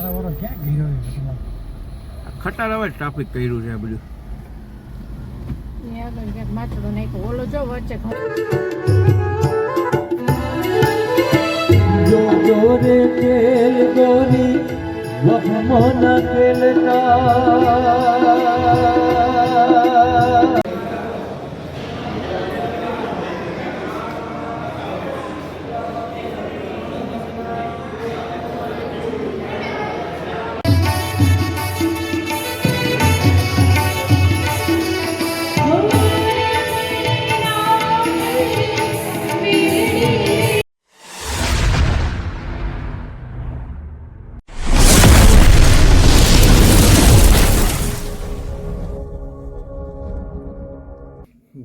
ખટારા વાળો ક્યાં ગયો ખટારા વાળો ટ્રાફિક કર્યું છે આ બધું. આગળ ક્યાંક માથડો નાખ્યો ઓલો જો વચ્ચે જો જોરે તેલ ગોરી વહમન કેલતા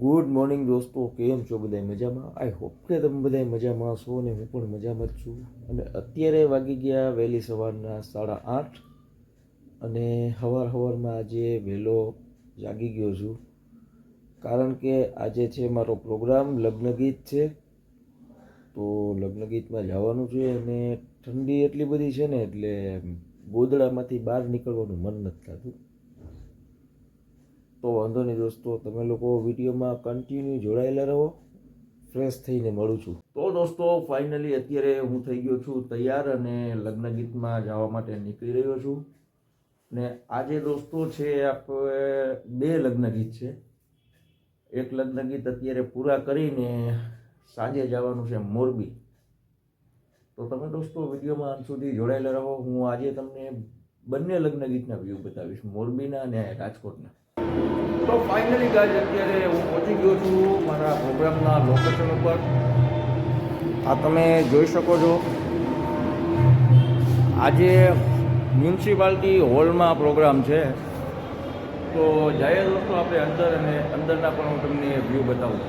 ગુડ મોર્નિંગ દોસ્તો, કેમ છો બધા મજામાં? આઈ હોપ કે તમે બધા મજામાં છો ને હું પણ મજામાં જ છું. અને અત્યારે વાગી ગયા વહેલી સવારના 8:30 અને સવારમાં આજે વહેલો જાગી ગયો છું કારણ કે આજે છે મારો પ્રોગ્રામ, લગ્ન ગીત છે. તો લગ્ન ગીતમાં જવાનું છે અને ઠંડી એટલી બધી છે ને એટલે ગોદડામાંથી બહાર નીકળવાનું મન નથી થતું. તો વાંધો નહીં દોસ્તો, તમે લોકો વિડીયોમાં કન્ટિન્યુ જોડાયેલા રહો. ફ્રેશ થઈને મળું છું. તો દોસ્તો ફાઇનલી અત્યારે હું થઈ ગયો છું તૈયાર અને લગ્ન ગીતમાં જવા માટે નીકળી રહ્યો છું. ને આજે દોસ્તો છે આપણે 2 લગ્ન ગીત છે. એક લગ્ન ગીત અત્યારે પૂરા કરીને સાંજે જવાનું છે મોરબી. તો તમે દોસ્તો વિડીયોમાં અંત સુધી જોડાયેલા રહો. હું આજે તમને બંને લગ્ન ગીતના વ્યૂ બતાવીશ, મોરબીના અને રાજકોટના. તો ફાઇનલી ગાઈઝ અત્યારે હું પહોંચી ગયો છું મારા પ્રોગ્રામના લોકેશન ઉપર. આ તમે જોઈ શકો છો, આજે મ્યુનિસિપાલિટી હોલમાં પ્રોગ્રામ છે. તો જઈએ દોસ્તો આપણે અંદર અને અંદરના પણ હું તમને વ્યૂ બતાવું.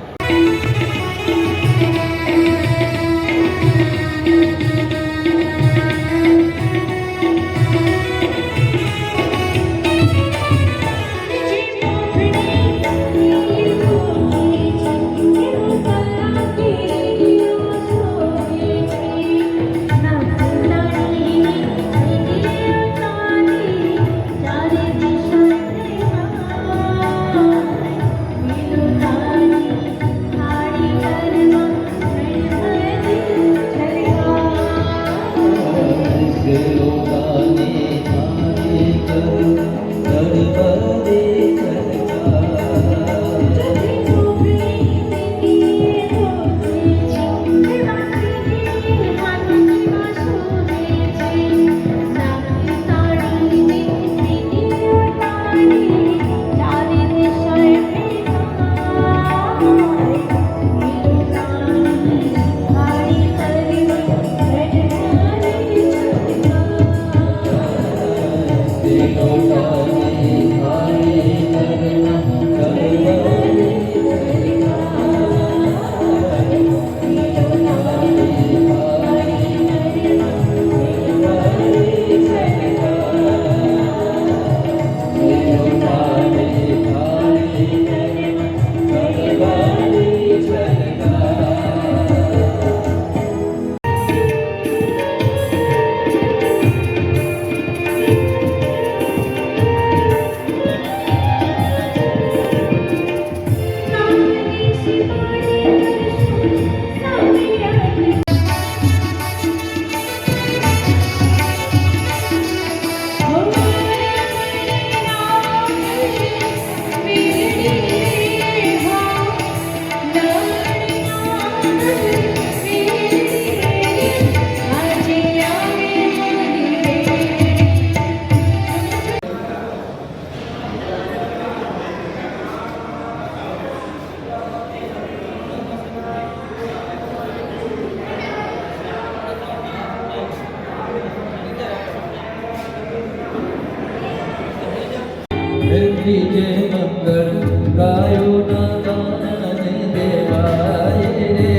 મંગળ ગાયો ના ગાને દેવાય રે.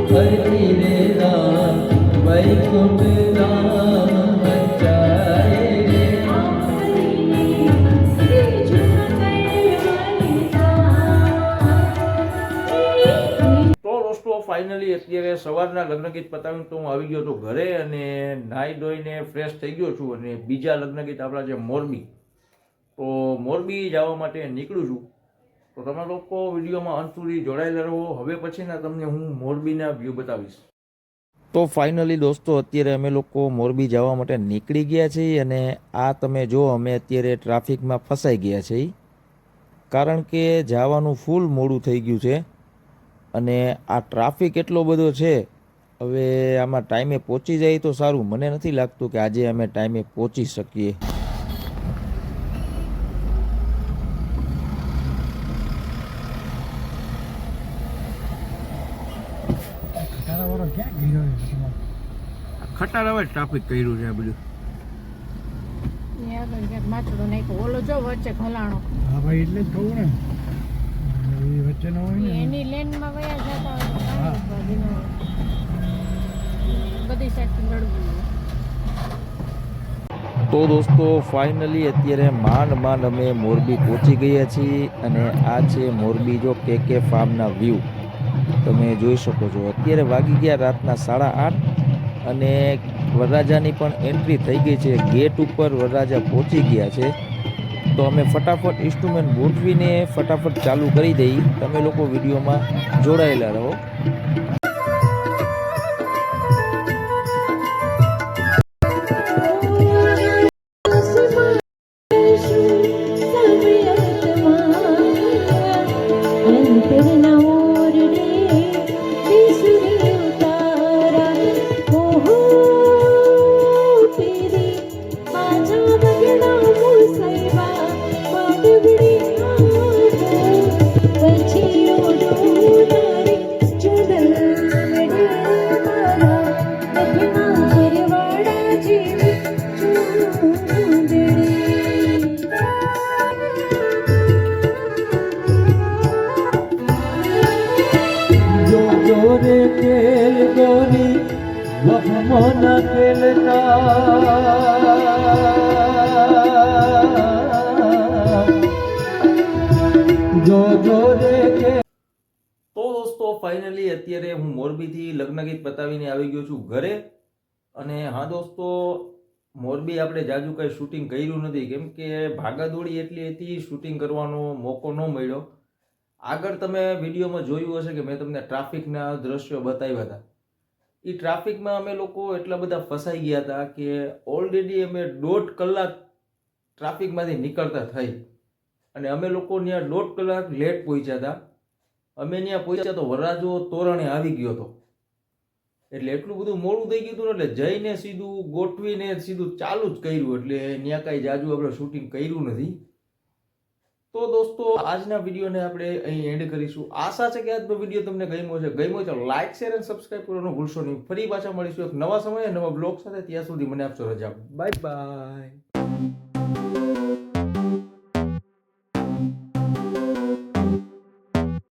હરી રે રામ વૈકુંઠ રામ વંચાય રે. તો દોસ્તો ફાઇનલી અત્યારે સવારના લગ્ન ગીત પતાવીને તો હું આવી ગયો છું ઘરે અને નાહી ધોઈને ફ્રેશ થઈ ગયો છું અને બીજા લગ્ન ગીત આપણા છે મોરબી. તો મોરબી જવા માટે નીકળું છું. તો તમે લોકો વિડીયોમાં અંત સુધી જોડાયેલા રહો. હવે પછીના તમને હું મોરબીના વ્યૂ બતાવીશ. તો ફાઇનલી દોસ્તો અત્યારે અમે લોકો મોરબી જવા માટે નીકળી ગયા છીએ અને આ તમે જો અમે અત્યારે ટ્રાફિકમાં ફસાઈ ગયા છીએ કારણ કે જવાનું ફૂલ મોડું થઈ ગયું છે અને આ ટ્રાફિક એટલો બધો છે. હવે આમાં ટાઈમે પહોંચી જાય તો સારું. મને નથી લાગતું કે આજે અમે ટાઈમે પહોંચી શકીએ. ખટારામાં જ ટ્રાફિક કર્યું છે આ બધું. એ આગળ ક્યાંક માથડો નાખ્યો ઓલો જો વચ્ચે ખલાણો હા ભાઈ એટલે જ કહું ને એ વચ્ચે ન હોય ને એની લેનમાં વયા જતા હોય તો કાંઈ બાજુ ન હોય. બધી સાઈડથી લડવું. તો દોસ્તો ફાઇનલી અત્યારે માંડ અમે મોરબી પહોંચી ગયા છીએ અને આ છે મોરબી જો કે ફાર્મના વ્યૂ તમે જોઈ શકો છો. અત્યારે વાગી ગયા રાતના 8:30 અને વરરાજાની પણ એન્ટ્રી થઈ ગઈ છે. ગેટ ઉપર વરરાજા પહોંચી ગયા છે. તો અમે ફટાફટ ઇન્સ્ટ્રુમેન્ટ ગોઠવીને ફટાફટ ચાલુ કરી દઈએ. તમે લોકો વિડીયોમાં જોડાયેલા રહો. તો દોસ્તો ફાઇનલી અત્યારે હું મોરબીથી લગ્ન ગીત પતાવીને આવી ગયો છું ઘરે. અને હા દોસ્તો, મોરબી આપણે જાજુ કંઈ શૂટિંગ કર્યું નથી કેમ કે ભાગાદોડી એટલી હતી, શૂટિંગ કરવાનો મોકો ન મળ્યો. આગળ તમે વિડીયોમાં જોયું હશે કે મેં તમને ટ્રાફિકના દ્રશ્યો બતાવ્યા હતા. એ ટ્રાફિકમાં અમે લોકો એટલા બધા ફસાઈ ગયા હતા કે ઓલરેડી અમે 1.5 કલાક ટ્રાફિકમાંથી નીકળતા થઈ અને અમે લોકો ત્યાં 1.5 કલાક લેટ પહોંચ્યા હતા. અમે ત્યાં પહોંચ્યા તો વરરાજો તોરણે આવી ગયો હતો. એટલે એટલું બધું મોડું થઈ ગયું હતું એટલે જઈને સીધું ગોઠવીને સીધું ચાલુ જ કર્યું. એટલે ત્યાં કાંઈ જાજુ આપણે શૂટિંગ કર્યું નથી. તો દોસ્તો આજના વિડીયોને આપણે અહીં એન્ડ કરીશું. આશા છે કે આજનો વિડીયો તમને ગમ્યો છે. ગમ્યો તો લાઇક, શેર અને સબસ્ક્રાઈબ કરવાનું ભૂલશો નહીં. ફરી પાછા મળીશું એક નવા સમયે નવા બ્લોગ સાથે. ત્યાં સુધી મને આપશો રજા. Bye bye.